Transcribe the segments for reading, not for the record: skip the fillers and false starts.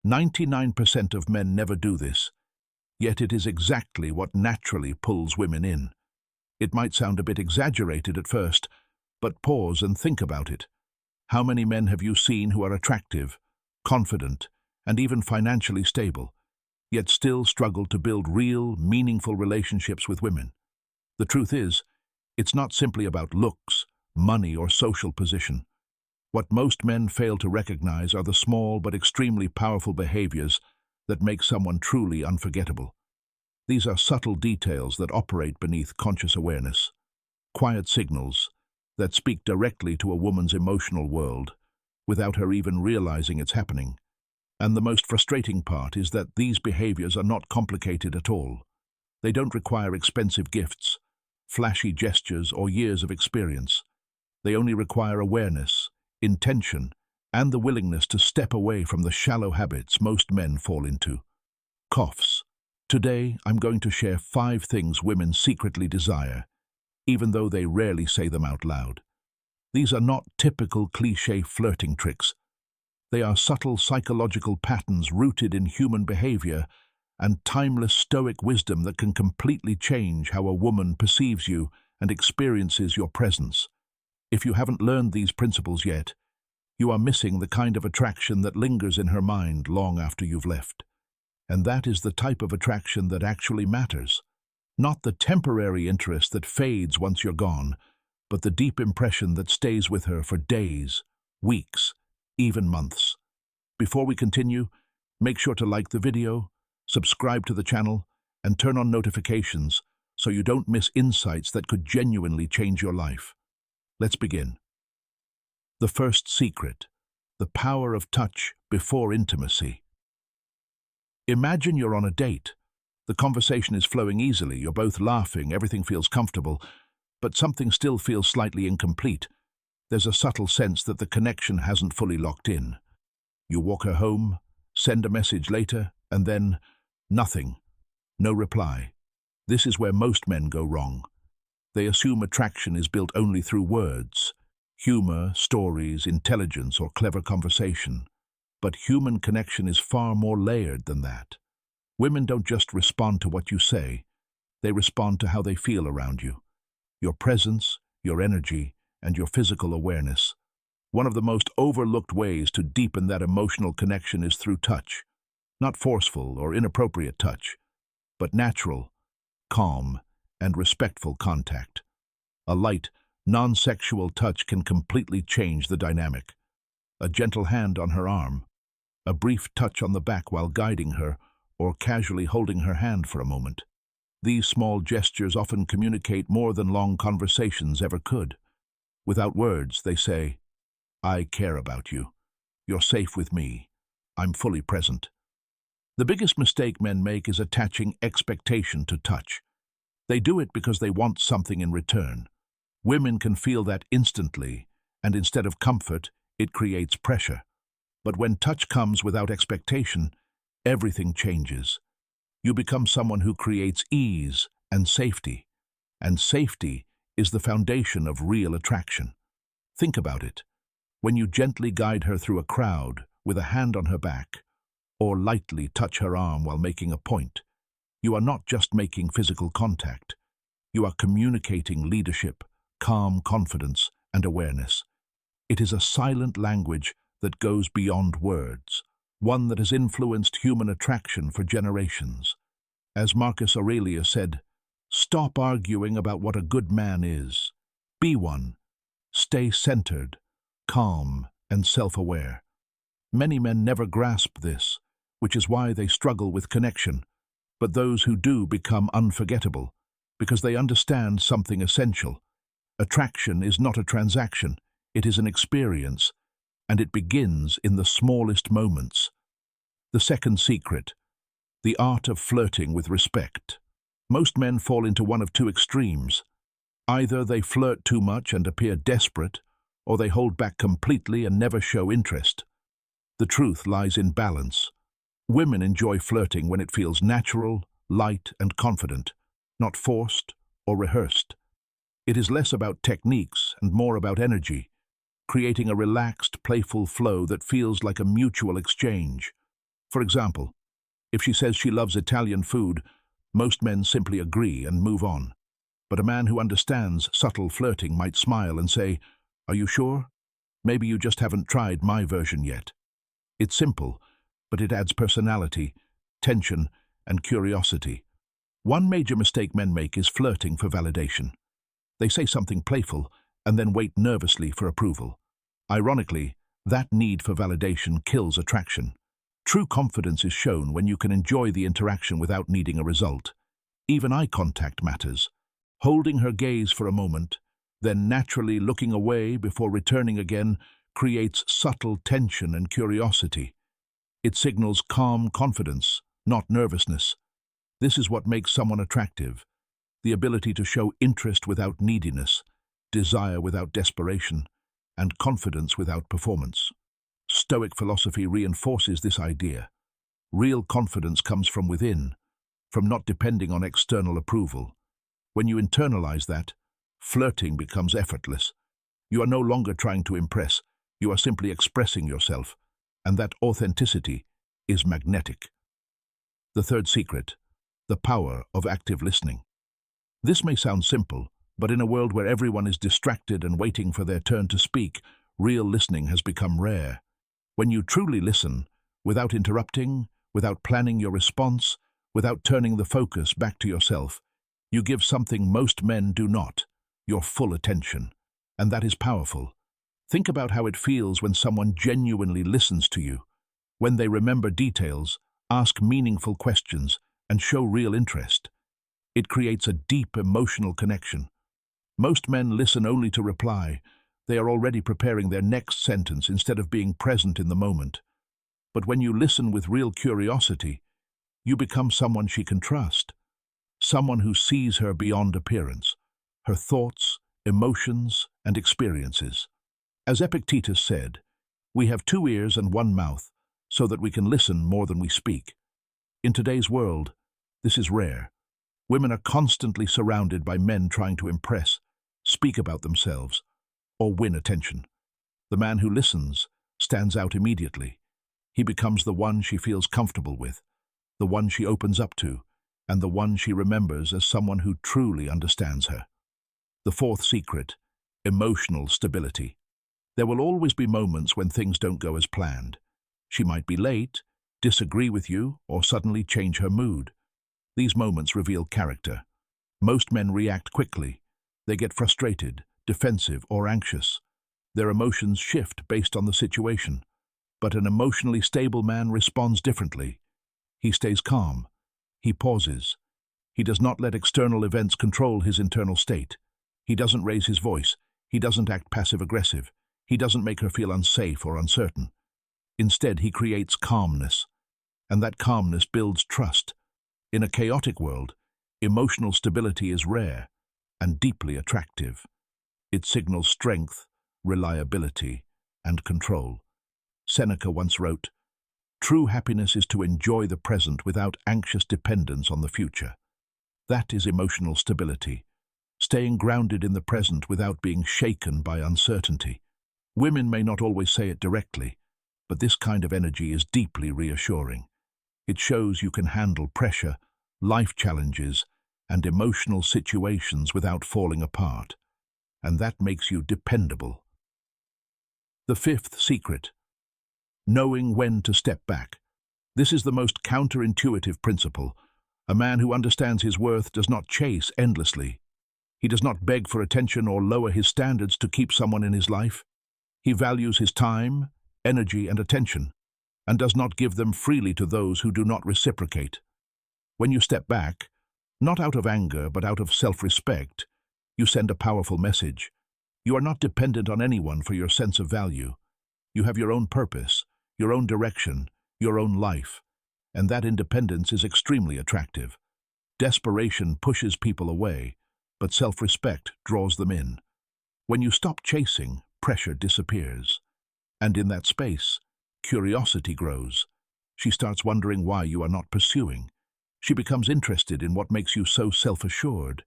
99% of men never do this, yet it is exactly what naturally pulls women in. It might sound a bit exaggerated at first, but pause and think about it. How many men have you seen who are attractive, confident, and even financially stable, yet still struggle to build real, meaningful relationships with women? The truth is, it's not simply about looks, money, or social position. What most men fail to recognize are the small but extremely powerful behaviors that make someone truly unforgettable. These are subtle details that operate beneath conscious awareness, quiet signals that speak directly to a woman's emotional world without her even realizing it's happening. And the most frustrating part is that these behaviors are not complicated at all. They don't require expensive gifts, flashy gestures, or years of experience. They only require awareness, intention, and the willingness to step away from the shallow habits most men fall into. Coughs. Today, I'm going to share 5 things women secretly desire, even though they rarely say them out loud. These are not typical cliché flirting tricks. They are subtle psychological patterns rooted in human behavior and timeless stoic wisdom that can completely change how a woman perceives you and experiences your presence. If you haven't learned these principles yet, you are missing the kind of attraction that lingers in her mind long after you've left. And that is the type of attraction that actually matters. Not the temporary interest that fades once you're gone, but the deep impression that stays with her for days, weeks, even months. Before we continue, make sure to like the video, subscribe to the channel, and turn on notifications so you don't miss insights that could genuinely change your life. Let's begin. The first secret: the power of touch before intimacy. Imagine you're on a date. The conversation is flowing easily, you're both laughing, everything feels comfortable, but something still feels slightly incomplete. There's a subtle sense that the connection hasn't fully locked in. You walk her home, send a message later, and then nothing. No reply. This is where most men go wrong. They assume attraction is built only through words, humor, stories, intelligence, or clever conversation. But human connection is far more layered than that. Women don't just respond to what you say, they respond to how they feel around you. Your presence, your energy, and your physical awareness. One of the most overlooked ways to deepen that emotional connection is through touch. Not forceful or inappropriate touch, but natural, calm, and respectful contact. A light, non-sexual touch can completely change the dynamic. A gentle hand on her arm, a brief touch on the back while guiding her, or casually holding her hand for a moment. These small gestures often communicate more than long conversations ever could. Without words, they say, "I care about you. You're safe with me. I'm fully present." The biggest mistake men make is attaching expectation to touch. They do it because they want something in return. Women can feel that instantly, and instead of comfort, it creates pressure. But when touch comes without expectation, everything changes. You become someone who creates ease and safety is the foundation of real attraction. Think about it. When you gently guide her through a crowd with a hand on her back, or lightly touch her arm while making a point, you are not just making physical contact. You are communicating leadership, calm confidence, and awareness. It is a silent language that goes beyond words, one that has influenced human attraction for generations. As Marcus Aurelius said, "Stop arguing about what a good man is. Be one. Stay centered, calm, and self-aware." Many men never grasp this, which is why they struggle with connection, but those who do become unforgettable, because they understand something essential. Attraction is not a transaction, it is an experience, and it begins in the smallest moments. The second secret: the art of flirting with respect. Most men fall into one of two extremes. Either they flirt too much and appear desperate, or they hold back completely and never show interest. The truth lies in balance. Women enjoy flirting when it feels natural, light, and confident, not forced or rehearsed. It is less about techniques and more about energy, creating a relaxed, playful flow that feels like a mutual exchange. For example, if she says she loves Italian food, most men simply agree and move on. But a man who understands subtle flirting might smile and say, "Are you sure? Maybe you just haven't tried my version yet." It's simple, but it adds personality, tension, and curiosity. One major mistake men make is flirting for validation. They say something playful and then wait nervously for approval. Ironically, that need for validation kills attraction. True confidence is shown when you can enjoy the interaction without needing a result. Even eye contact matters. Holding her gaze for a moment, then naturally looking away before returning again, creates subtle tension and curiosity. It signals calm confidence, not nervousness. This is what makes someone attractive: the ability to show interest without neediness, desire without desperation, and confidence without performance. Stoic philosophy reinforces this idea. Real confidence comes from within, from not depending on external approval. When you internalize that, flirting becomes effortless. You are no longer trying to impress, you are simply expressing yourself, and that authenticity is magnetic. The third secret: the power of active listening. This may sound simple, but in a world where everyone is distracted and waiting for their turn to speak, real listening has become rare. When you truly listen, without interrupting, without planning your response, without turning the focus back to yourself, you give something most men do not: your full attention. And that is powerful. Think about how it feels when someone genuinely listens to you, when they remember details, ask meaningful questions, and show real interest. It creates a deep emotional connection. Most men listen only to reply. They are already preparing their next sentence instead of being present in the moment. But when you listen with real curiosity, you become someone she can trust, someone who sees her beyond appearance, her thoughts, emotions, and experiences. As Epictetus said, "We have 2 ears and 1 mouth, so that we can listen more than we speak." In today's world, this is rare. Women are constantly surrounded by men trying to impress, speak about themselves, or win attention. The man who listens stands out immediately. He becomes the one she feels comfortable with, the one she opens up to, and the one she remembers as someone who truly understands her. The fourth secret: emotional stability. There will always be moments when things don't go as planned. She might be late, disagree with you, or suddenly change her mood. These moments reveal character. Most men react quickly. They get frustrated, defensive, or anxious. Their emotions shift based on the situation. But an emotionally stable man responds differently. He stays calm. He pauses. He does not let external events control his internal state. He doesn't raise his voice. He doesn't act passive-aggressive. He doesn't make her feel unsafe or uncertain. Instead, he creates calmness, and that calmness builds trust. In a chaotic world, emotional stability is rare and deeply attractive. It signals strength, reliability, and control. Seneca once wrote, "True happiness is to enjoy the present without anxious dependence on the future." That is emotional stability, staying grounded in the present without being shaken by uncertainty. Women may not always say it directly, but this kind of energy is deeply reassuring. It shows you can handle pressure, life challenges, and emotional situations without falling apart, and that makes you dependable. The fifth secret: knowing when to step back. This is the most counterintuitive principle. A man who understands his worth does not chase endlessly. He does not beg for attention or lower his standards to keep someone in his life. He values his time, energy, and attention, and does not give them freely to those who do not reciprocate. When you step back, not out of anger but out of self-respect, you send a powerful message. You are not dependent on anyone for your sense of value. You have your own purpose, your own direction, your own life, and that independence is extremely attractive. Desperation pushes people away, but self-respect draws them in. When you stop chasing, pressure disappears. And in that space, curiosity grows. She starts wondering why you are not pursuing. She becomes interested in what makes you so self-assured.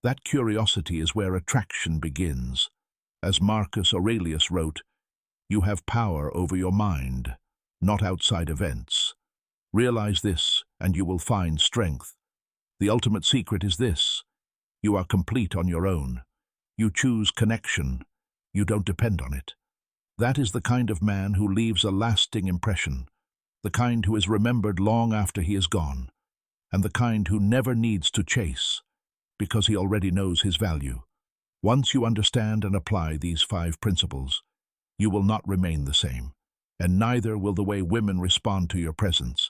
That curiosity is where attraction begins. As Marcus Aurelius wrote, "You have power over your mind, not outside events." Realize this, and you will find strength. The ultimate secret is this: you are complete on your own. You choose connection. You don't depend on it. That is the kind of man who leaves a lasting impression, the kind who is remembered long after he is gone, and the kind who never needs to chase, because he already knows his value. Once you understand and apply these 5 principles, you will not remain the same, and neither will the way women respond to your presence.